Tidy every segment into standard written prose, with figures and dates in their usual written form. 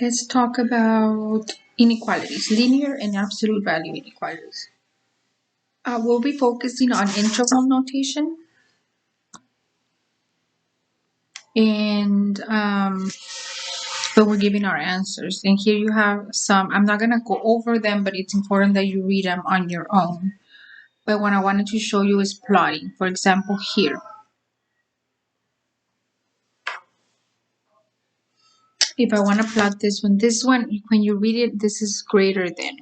Let's talk about inequalities, linear and absolute value inequalities. We'll be focusing on interval notation and when we're giving our answers. And here you have some, I'm not going to go over them, but it's important that you read them on your own. But what I wanted to show you is plotting. For example, here. If I want to plot this one, when you read it, this is greater than.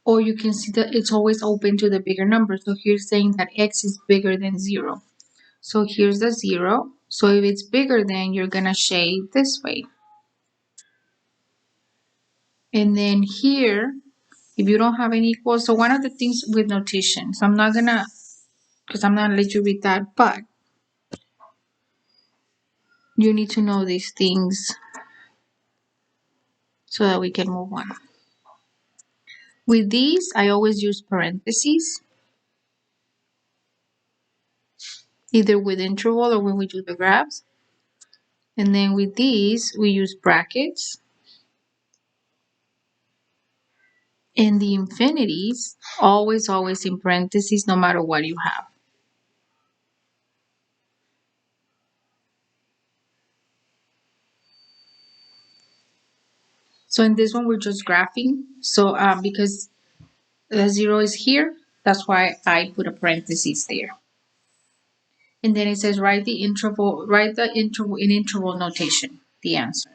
Or you can see that it's always open to the bigger number. So here's saying that x is bigger than 0. So here's the 0. So if it's bigger than, you're going to shade this way. And then here, if you don't have an equal, so one of the things with notation, so I'm not going to, because I'm not going to let you read that, but you need to know these things so that we can move on. With these, I always use parentheses, either with interval or when we do the graphs. And then with these, we use brackets. And the infinities, always in parentheses, no matter what you have. So in this one, we're just graphing. So because the 0 is here, that's why I put a parenthesis there. And then it says write the interval in interval notation, the answer.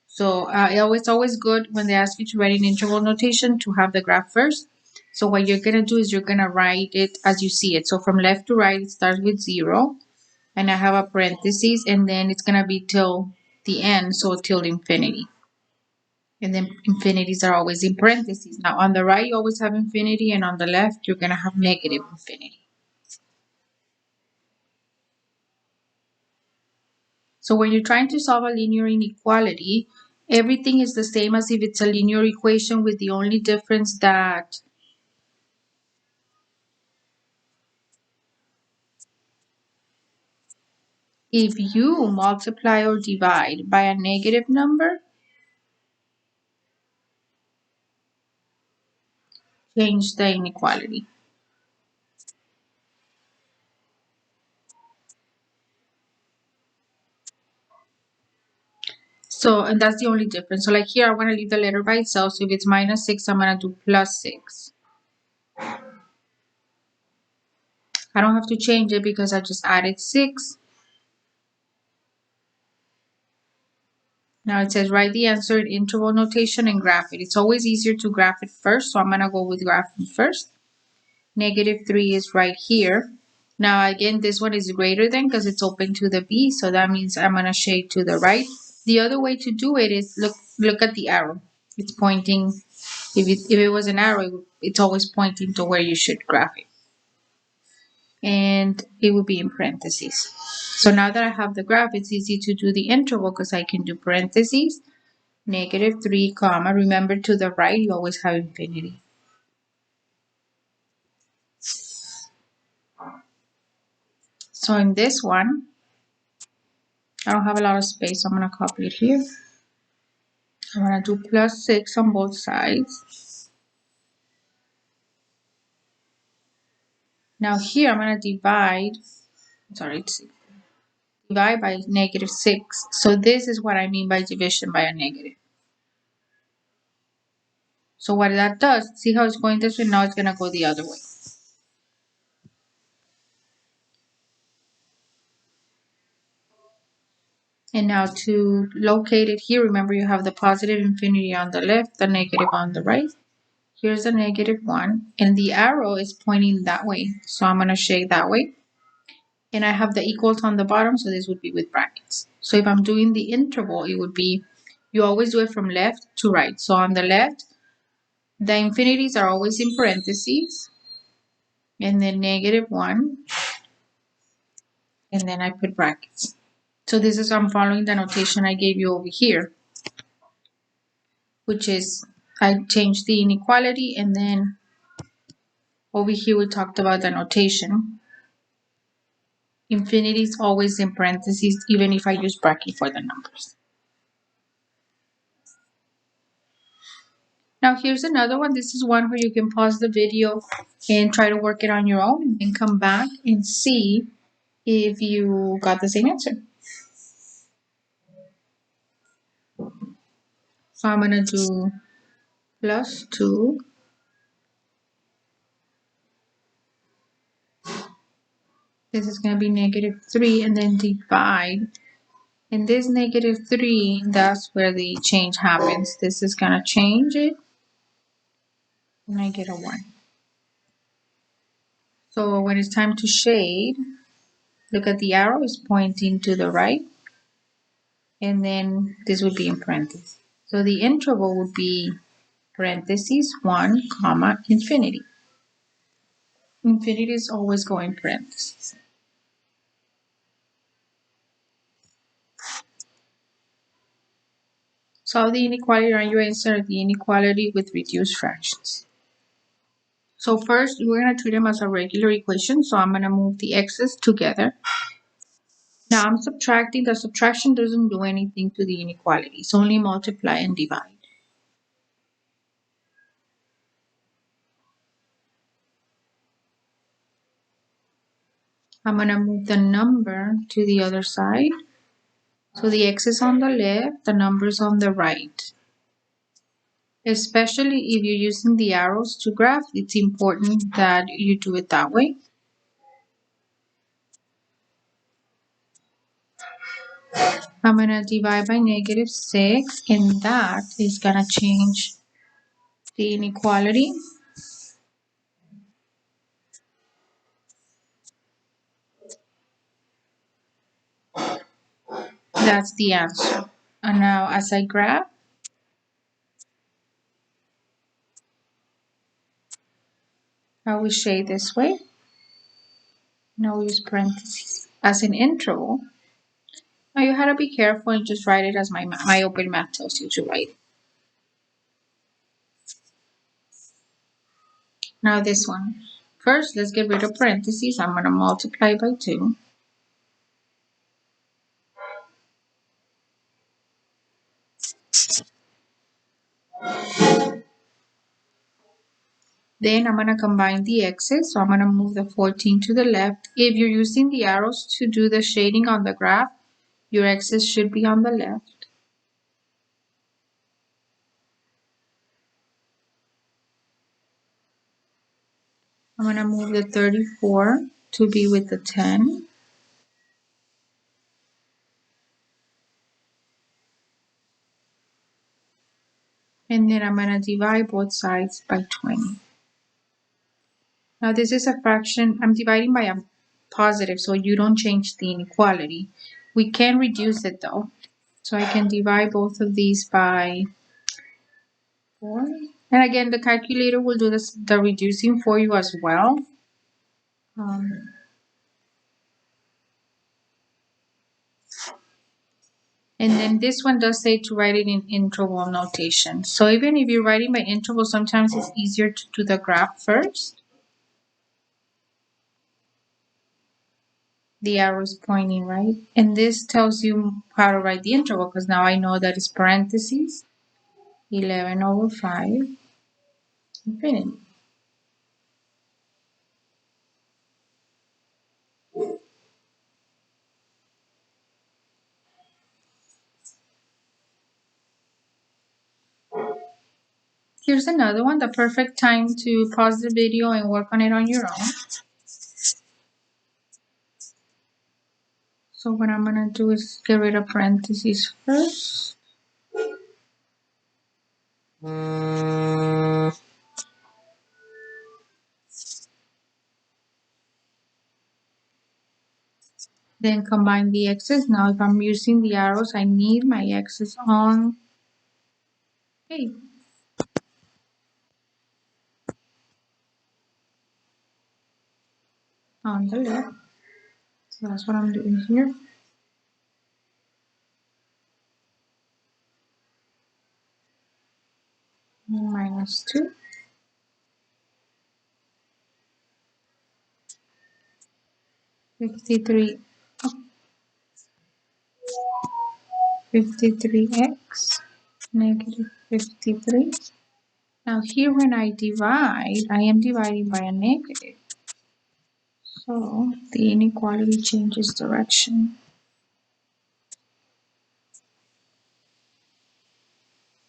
So it's always good when they ask you to write in interval notation to have the graph first. So what you're going to do is you're going to write it as you see it. So from left to right, it starts with 0. And I have a parenthesis, and then it's going to be till the end, so till infinity. And then infinities are always in parentheses. Now on the right, you always have infinity, and on the left, you're going to have negative infinity. So when you're trying to solve a linear inequality, everything is the same as if it's a linear equation, with the only difference that if you multiply or divide by a negative number, change the inequality. So, and that's the only difference. So like here, I want to leave the letter by itself. So if it's -6, I'm going to do +6. I don't have to change it because I just added 6. Now it says write the answer in interval notation and graph it. It's always easier to graph it first, so I'm going to go with graphing first. -3 is right here. Now again, this one is greater than because it's open to the B, so that means I'm going to shade to the right. The other way to do it is look at the arrow. It's pointing, if it was an arrow, it's always pointing to where you should graph it. And it will be in parentheses. So now that I have the graph, it's easy to do the interval because I can do parentheses, -3, comma. Remember, to the right, you always have infinity. So in this one, I don't have a lot of space, so I'm going to copy it here. I'm going to do +6 on both sides. Now here, I'm going to divide by -6. So this is what I mean by division by a negative. So what that does, see how it's going this way? Now it's going to go the other way. And now to locate it here, remember you have the positive infinity on the left, the negative on the right. Here's the -1, and the arrow is pointing that way. So I'm going to shade that way. And I have the equals on the bottom, so this would be with brackets. So if I'm doing the interval, it would be, you always do it from left to right. So on the left, the infinities are always in parentheses, and then -1, and then I put brackets. So this is, I'm following the notation I gave you over here, which is, I changed the inequality, and then over here we talked about the notation. Infinity is always in parentheses, even if I use bracket for the numbers. Now here's another one. This is one where you can pause the video and try to work it on your own and then come back and see if you got the same answer. So I'm going to do plus 2. This is going to be negative 3 and then divide. And this negative 3, that's where the change happens. This is going to change it and I get a 1. So when it's time to shade, look at the arrow is pointing to the right. And then this would be in parentheses. So the interval would be parentheses 1, comma, infinity. Infinity is always going parentheses. Solve the inequality and you insert the inequality with reduced fractions. So first, we're going to treat them as a regular equation. So I'm going to move the x's together. Now I'm subtracting. The subtraction doesn't do anything to the inequality. It's only multiply and divide. I'm going to move the number to the other side. So the x is on the left, the number is on the right. Especially if you're using the arrows to graph, it's important that you do it that way. I'm going to divide by negative 6, and that is going to change the inequality. That's the answer. And now as I graph, I will shade this way. Now we use parentheses as an interval. Now you have to be careful and just write it as my open math tells you to write. Now this one. First, let's get rid of parentheses. I'm going to multiply by 2. Then I'm going to combine the x's. So I'm going to move the 14 to the left. If you're using the arrows to do the shading on the graph, your x's should be on the left. I'm going to move the 34 to be with the 10. And then I'm going to divide both sides by 20. Now this is a fraction. I'm dividing by a positive, so you don't change the inequality. We can reduce it though. So I can divide both of these by 4. And again, the calculator will do the reducing for you as well. And then this one does say to write it in interval notation. So even if you're writing by interval, sometimes it's easier to do the graph first. The arrow is pointing right. And this tells you how to write the interval because now I know that it's parentheses 11 over 5 infinity. Here's another one, the perfect time to pause the video and work on it on your own. So what I'm going to do is get rid of parentheses first. Then combine the x's. Now if I'm using the arrows, I need my x's on on the left. So that's what I'm doing here. Minus 2. -53 53x, negative 53. Now here when I divide, I am dividing by a negative. So the inequality changes direction.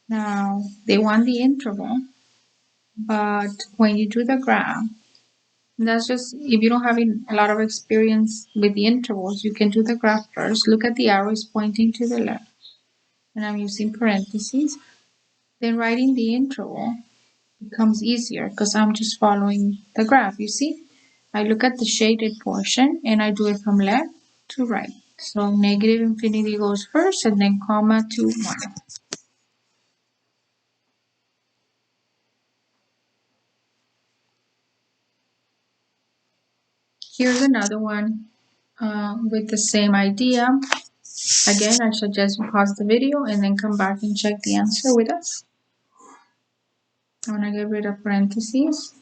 Now they want the interval, but when you do the graph, that's just if you don't have a lot of experience with the intervals, you can do the graph first. Look at the arrows pointing to the left, and I'm using parentheses. Then writing the interval becomes easier because I'm just following the graph. You see, I look at the shaded portion and I do it from left to right. So negative infinity goes first and then comma to 1. Here's another one with the same idea. Again, I suggest you pause the video and then come back and check the answer with us. I'm going to get rid of parentheses.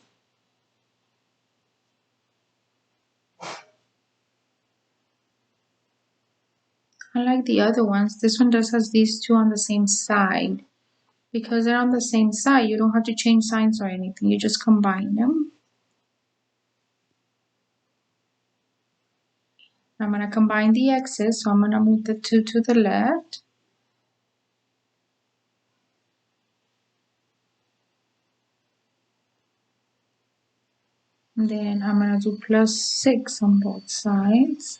Unlike the other ones, this one just has these two on the same side. Because they're on the same side, you don't have to change signs or anything. You just combine them. I'm going to combine the x's, so I'm going to move the 2 to the left. And then I'm going to do plus 6 on both sides.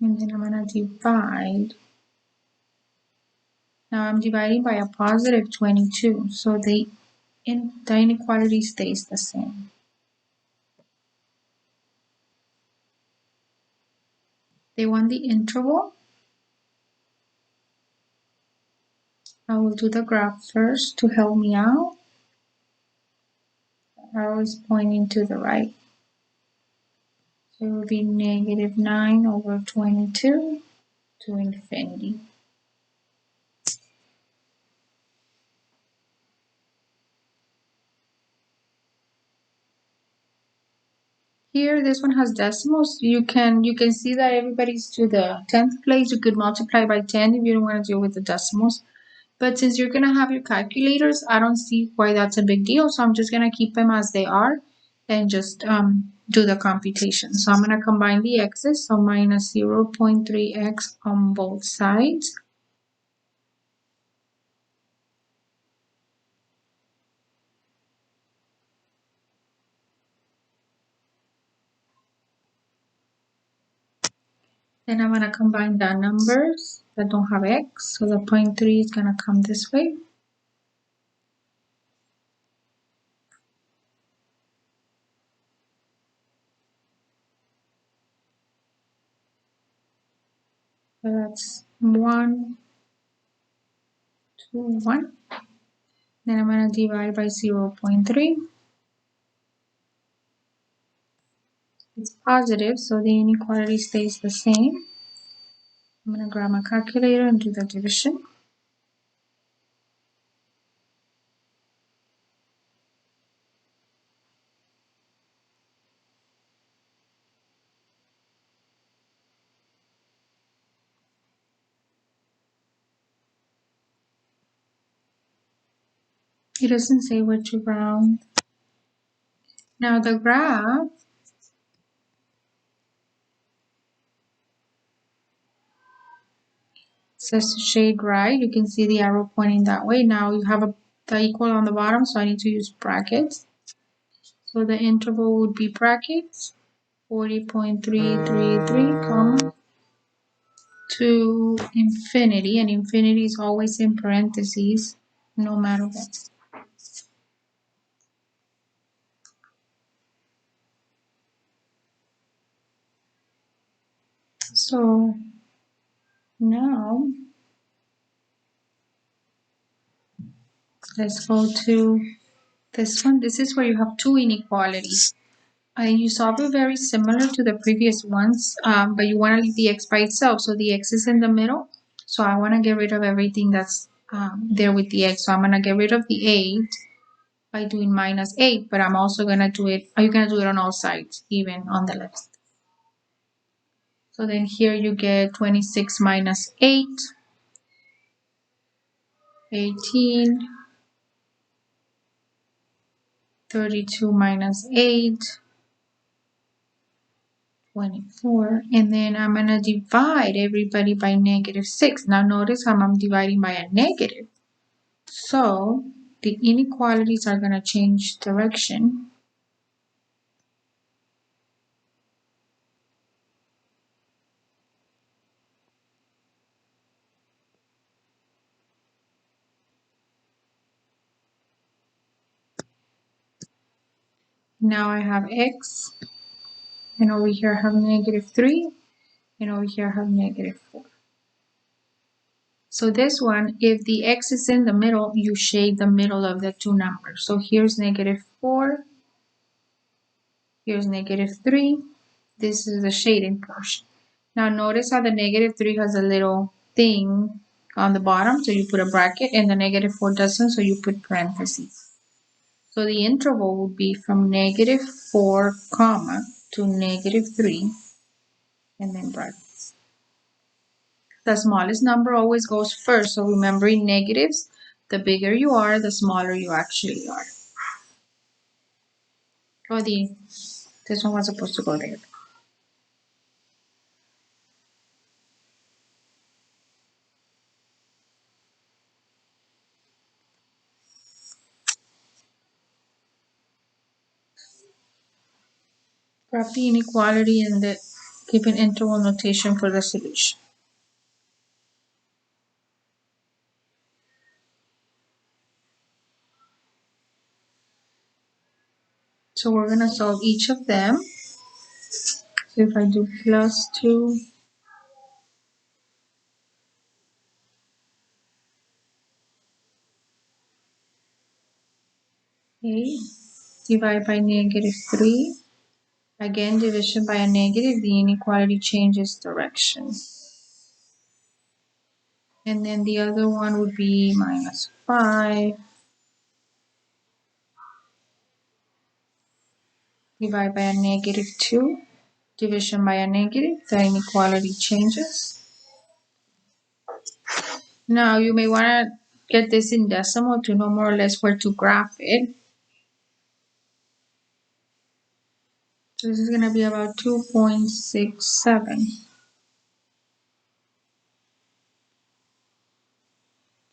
And then I'm going to divide. Now I'm dividing by a positive 22, so the inequality stays the same. They want the interval. I will do the graph first to help me out. The arrow is pointing to the right. So it will be negative 9 over 22 to infinity. Here, this one has decimals. You can see that everybody's to the 10th place. You could multiply by 10 if you don't want to deal with the decimals. But since you're going to have your calculators, I don't see why that's a big deal. So I'm just going to keep them as they are and just do the computation. So I'm going to combine the x's, so minus 0.3x on both sides. Then I'm going to combine the numbers that don't have x. So the 0.3 is going to come this way. So that's 1, 2, 1. Then I'm going to divide by 0.3. It's positive, so the inequality stays the same. I'm going to grab my calculator and do the division. It doesn't say what to round. Now the graph says to shade right. You can see the arrow pointing that way. Now you have the equal on the bottom, so I need to use brackets. So the interval would be brackets 40.333, comma, to infinity, and infinity is always in parentheses, no matter what. So now let's go to this one. This is where you have two inequalities. You solve it very similar to the previous ones, but you want to leave the x by itself. So the x is in the middle. So I want to get rid of everything that's there with the x. So I'm going to get rid of the 8. by doing minus 8, but I'm also going to do it, are you going to do it on all sides, even on the left? So then here you get 26 minus 8, 18, 32 minus 8, 24, and then I'm going to divide everybody by negative 6. Now notice how I'm dividing by a negative. So the inequalities are going to change direction. Now I have x, and over here I have negative 3, and over here I have negative 4. So this one, if the x is in the middle, you shade the middle of the two numbers. So here's negative 4, here's negative 3. This is the shading portion. Now notice how the negative 3 has a little thing on the bottom, so you put a bracket, and the negative 4 doesn't, so you put parentheses. So the interval would be from negative 4, comma, to negative 3, and then brackets. The smallest number always goes first, so remembering negatives, the bigger you are, the smaller you actually are. Oh, this one was supposed to go there. Graph the inequality and give an interval notation for the solution. So we're going to solve each of them. So if I do plus 2, okay, divide by negative 3. Again, division by a negative, the inequality changes direction. And then the other one would be minus 5. Divide by a negative 2. Division by a negative, the inequality changes. Now you may want to get this in decimal to know more or less where to graph it. So this is going to be about 2.67.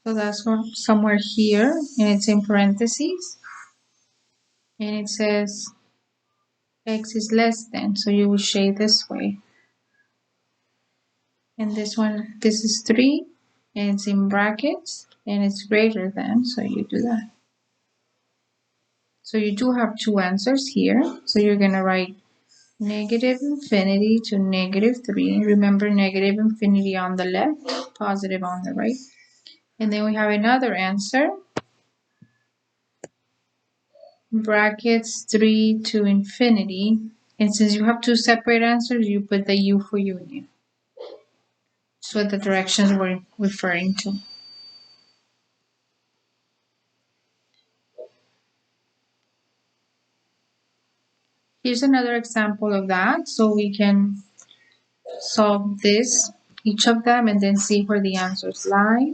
So that's somewhere here, and it's in parentheses. And it says x is less than, so you will shade this way. And this one, this is 3, and it's in brackets, and it's greater than, so you do that. So you do have two answers here. So you're going to write negative infinity to negative 3. Remember, negative infinity on the left, positive on the right. And then we have another answer. Brackets 3 to infinity. And since you have two separate answers, you put the U for union. That's what the directions we're referring to. Here's another example of that. So we can solve this, each of them, and then see where the answers lie.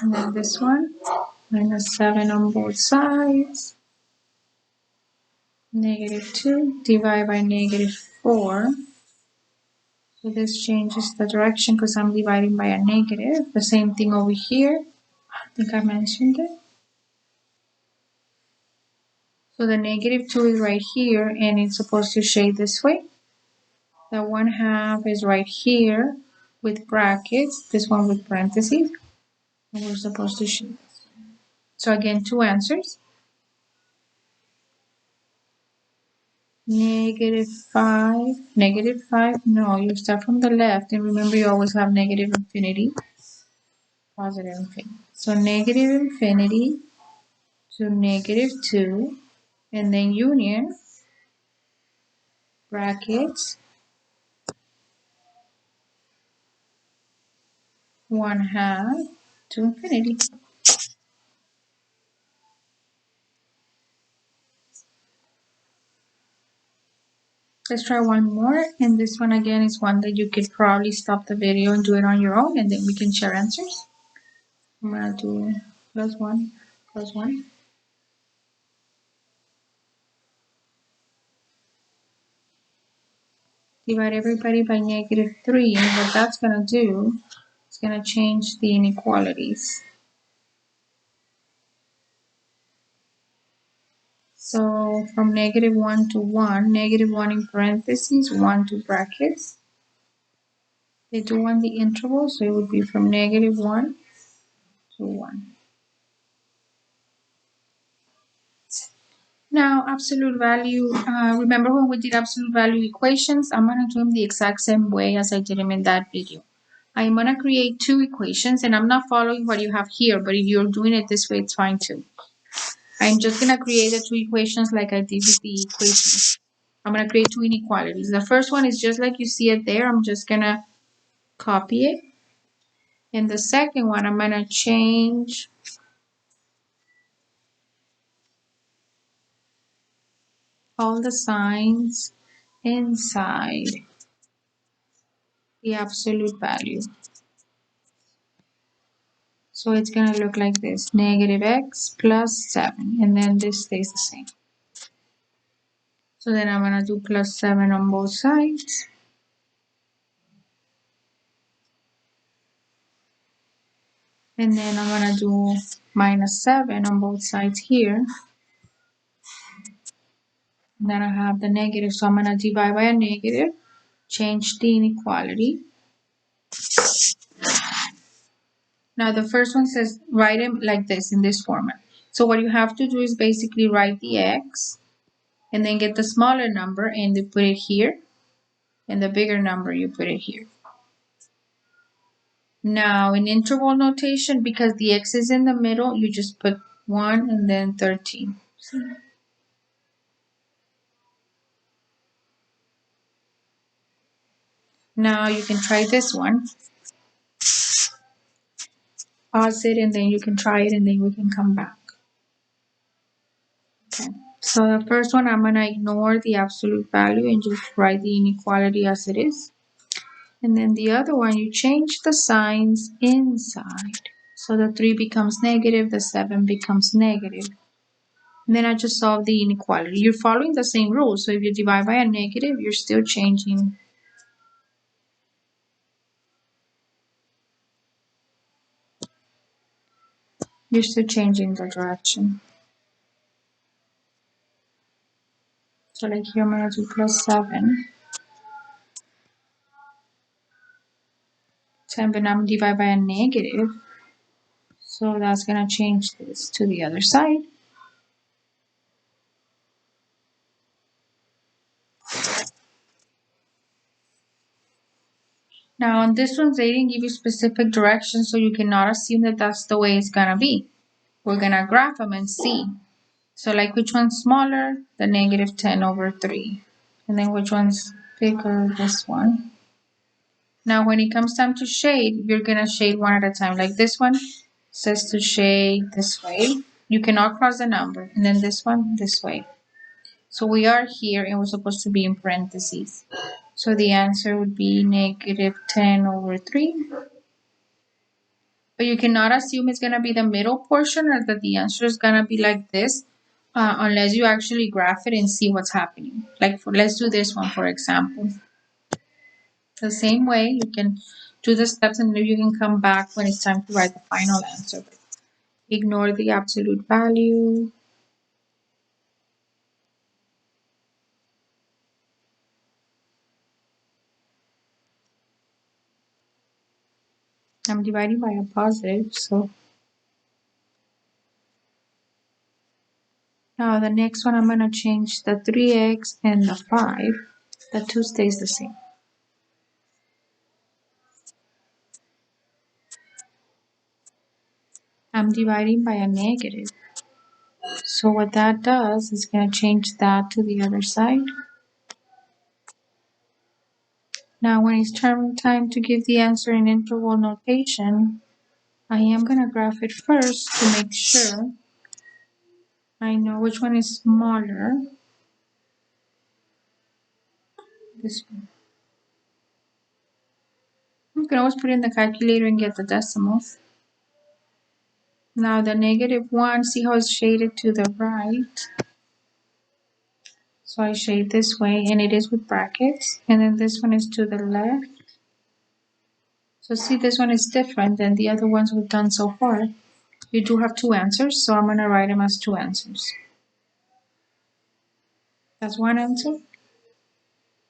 And then this one, minus 7 on both sides. Negative 2, divide by negative 4. So this changes the direction because I'm dividing by a negative. The same thing over here. I think I mentioned it. So the negative 2 is right here, and it's supposed to shade this way. The 1/2 is right here with brackets, this one with parentheses. And we're supposed to shade this. So again, two answers. Negative 5, no, you start from the left, and remember you always have negative infinity, positive infinity. So negative infinity to -2, and then union brackets 1/2 to infinity. Let's try one more, and this one again is one that you could probably stop the video and do it on your own, and then we can share answers. I'm gonna do +1, +1. Divide everybody by -3, and what that's gonna do is gonna change the inequalities. So from -1 to 1, -1 in parentheses, 1 to brackets. They do want the interval, so it would be from -1 to 1. Now, absolute value, remember when we did absolute value equations? I'm going to do them the exact same way as I did them in that video. I'm going to create two equations, and I'm not following what you have here, but if you're doing it this way, it's fine too. I'm just going to create the two equations like I did with the equations. I'm going to create two inequalities. The first one is just like you see it there. I'm just going to copy it. And the second one, I'm going to change all the signs inside the absolute value. So it's going to look like this, -x plus 7, and then this stays the same. So then I'm going to do +7 on both sides. And then I'm going to do -7 on both sides here. And then I have the negative, so I'm going to divide by a negative, change the inequality. Now the first one says write them like this, in this format. So what you have to do is basically write the x, and then get the smaller number and you put it here, and the bigger number you put it here. Now in interval notation, because the x is in the middle, you just put 1 and then 13. Now you can try this one. Pause it and then you can try it and then we can come back. Okay. So the first one, I'm going to ignore the absolute value and just write the inequality as it is. And then the other one, you change the signs inside. So the 3 becomes negative, the 7 becomes negative. And then I just solve the inequality. You're following the same rules. So if you divide by a negative, you're still changing. You're still changing the direction. So like here, I'm going to do +7. 7, I'm divided by a negative. So that's going to change this to the other side. Now on this one, they didn't give you specific directions, so you cannot assume that that's the way it's going to be. We're going to graph them and see. So like which one's smaller? The -10/3. And then which one's bigger? This one. Now when it comes time to shade, you're going to shade one at a time. Like this one says to shade this way. You cannot cross the number. And then this one, this way. So we are here and we're supposed to be in parentheses. So the answer would be -10/3. But you cannot assume it's going to be the middle portion or that the answer is going to be like this unless you actually graph it and see what's happening. Like let's do this one, for example. The same way, you can do the steps and then you can come back when it's time to write the final answer. Ignore the absolute value. I'm dividing by a positive, so now the next one, I'm going to change the 3x and the 5. The 2 stays the same. I'm dividing by a negative. So what that does is going to change that to the other side. Now when it's time to give the answer in interval notation, I am going to graph it first to make sure I know which one is smaller. This one. You can always put in the calculator and get the decimals. Now the -1, see how it's shaded to the right? So I shade this way, and it is with brackets. And then this one is to the left. So see, this one is different than the other ones we've done so far. You do have two answers, so I'm going to write them as two answers. That's one answer,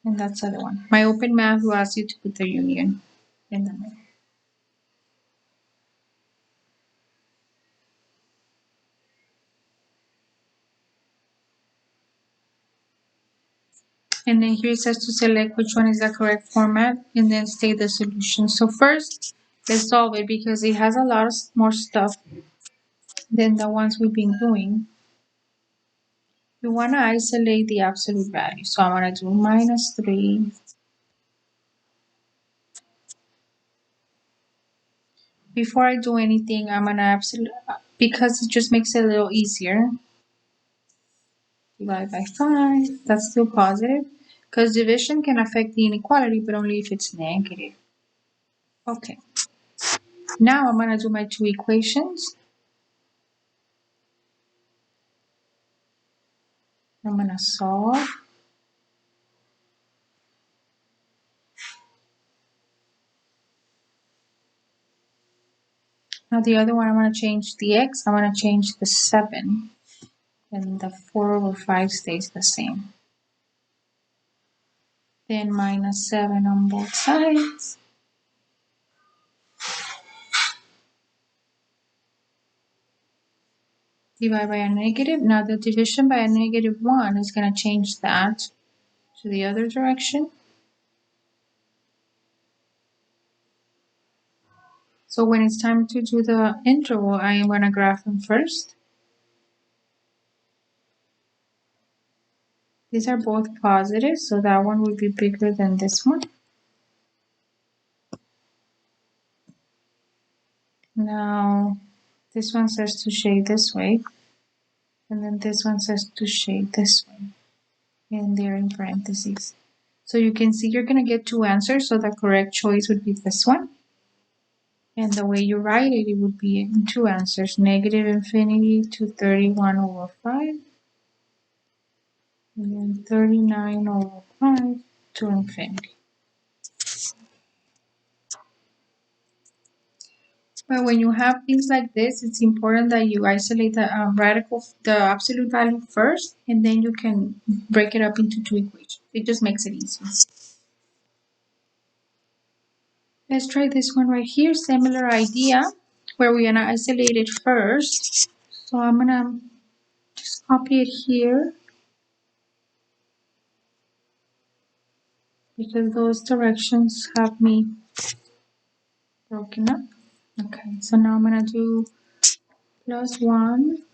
and that's the other one. My open math will ask you to put the union in the middle. And then here it says to select which one is the correct format and then state the solution. So first, let's solve it because it has a lot of more stuff than the ones we've been doing. We want to isolate the absolute value. So I'm going to do -3. Before I do anything, I'm going to because it just makes it a little easier. Divide by 5. That's still positive. Because division can affect the inequality, but only if it's negative. Okay. Now I'm going to do my two equations. I'm going to solve. Now the other one, I'm going to change the x. I'm going to change the 7. And the 4/5 stays the same. Then -7 on both sides. Divide by a negative. Now the division by a -1 is going to change that to the other direction. So when it's time to do the interval, I am going to graph them first. These are both positive, so that one would be bigger than this one. Now, this one says to shade this way, and then this one says to shade this way, and they're in parentheses. So you can see you're going to get two answers, so the correct choice would be this one. And the way you write it, it would be in two answers, -infinity to 31/5, and then 39/5 to infinity. But when you have things like this, it's important that you isolate the the absolute value first, and then you can break it up into two equations. It just makes it easier. Let's try this one right here. Similar idea, where we're gonna isolate it first. So I'm gonna just copy it here because those directions have me broken up. Okay, so now I'm gonna do +1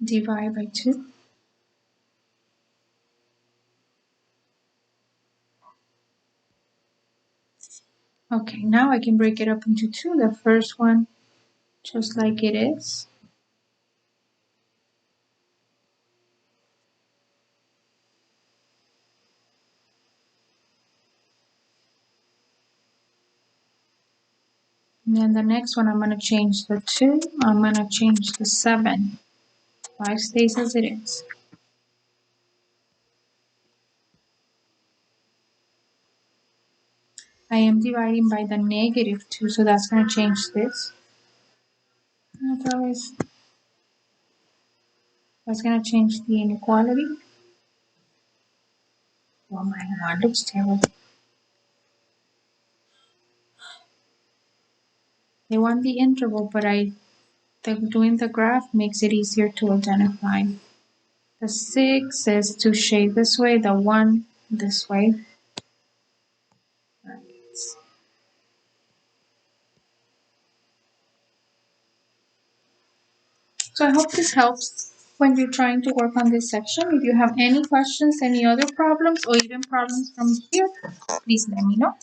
divide by 2. Okay, now I can break it up into two. The first one, just like it is. And then the next one, I'm going to change the 2. I'm going to change the 7. 5 stays as it is. I am dividing by the -2, so that's going to change this. Otherwise, that's going to change the inequality. Oh my god, looks terrible. They want the interval, but doing the graph makes it easier to identify. The 6 is to shade this way, the 1 this way. So I hope this helps when you're trying to work on this section. If you have any questions, any other problems, or even problems from here, please let me know.